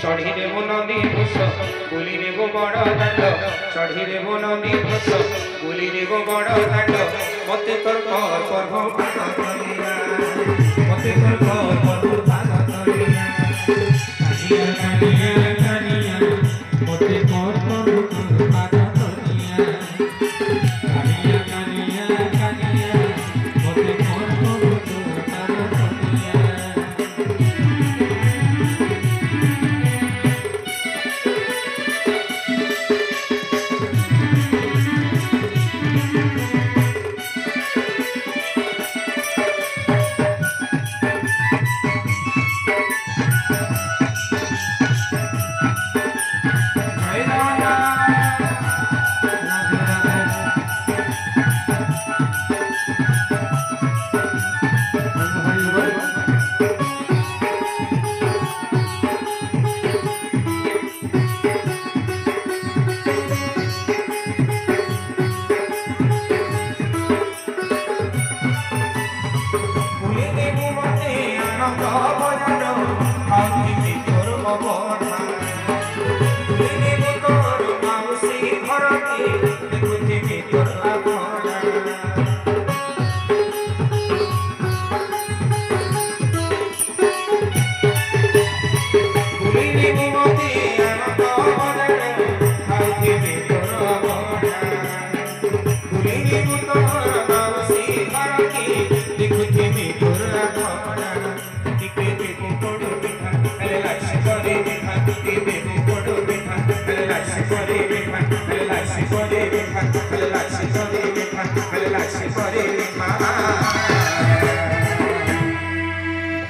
चढ़ी देव नदी घोष बुली देव बड़ दांड चढ़ी देव नदी घोष बुली देव बड़ दांड मत तोर पर्व पान करिया मत तोर पर्व पान करिया कानिया कानिया कानिया मत तोर पर्व पान करिया कानिया कानिया कानिया मत तोर पर्व पान करिया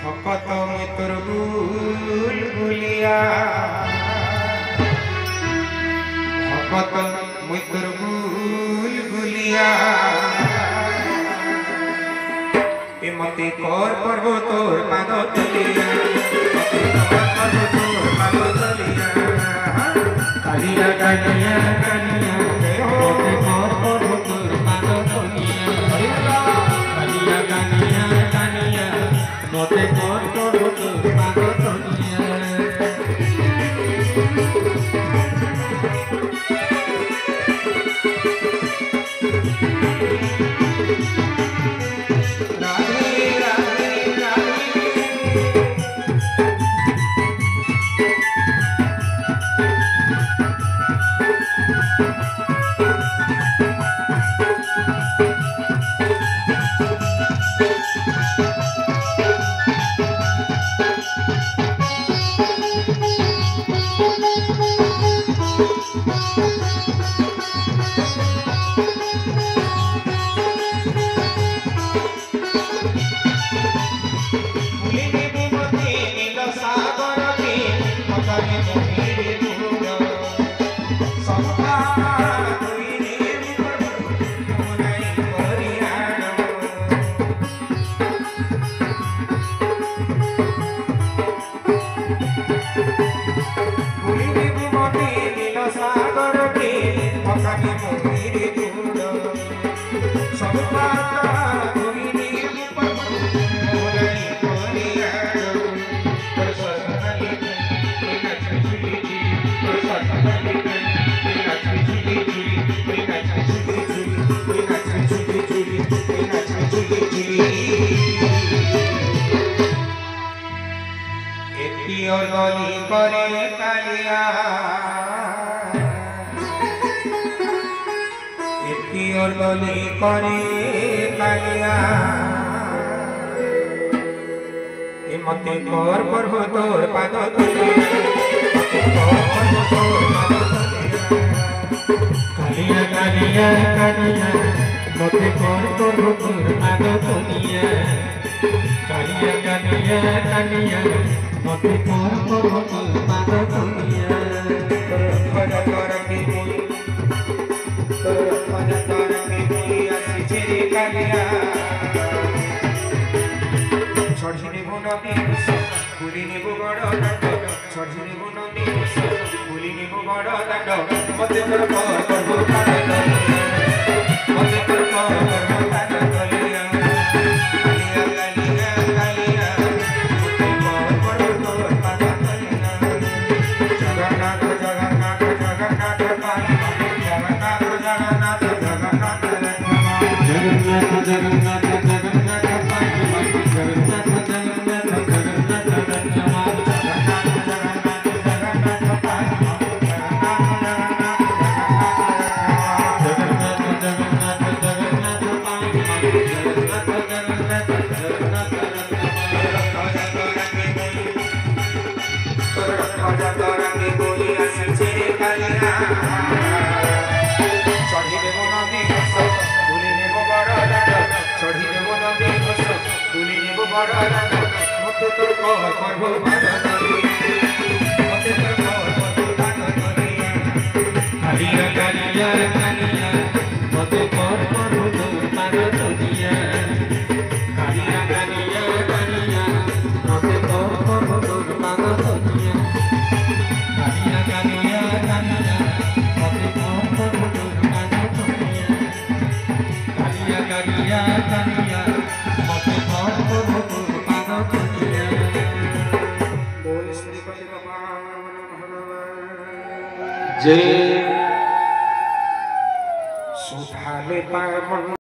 भकत मित्र भूल भूलिया भकत मित्र भूल भूलिया मते कर पर्व तोर पाद तलिया कालिया कालिया कालिया मते कर पर्व तोर पाद तलिया कालिया कालिया कालिया मते कर पर्व तोर पाद तलिया करे कालिया करे कालिया मते कर पर्व तोर पाद कालिया कालिया कालिया मते कर पर्व तोर पाद तलिया कालिया कालिया कालिया मते कर पर्व तोर पाद तलिया चढ़ी देव नदी बुली देव बड़ दांड चढ़ी देव नदी बुली देव बड़ दांड मते तोर पर्व पान करिया मते तोर पर्व पान करिया जय सुधाले पावन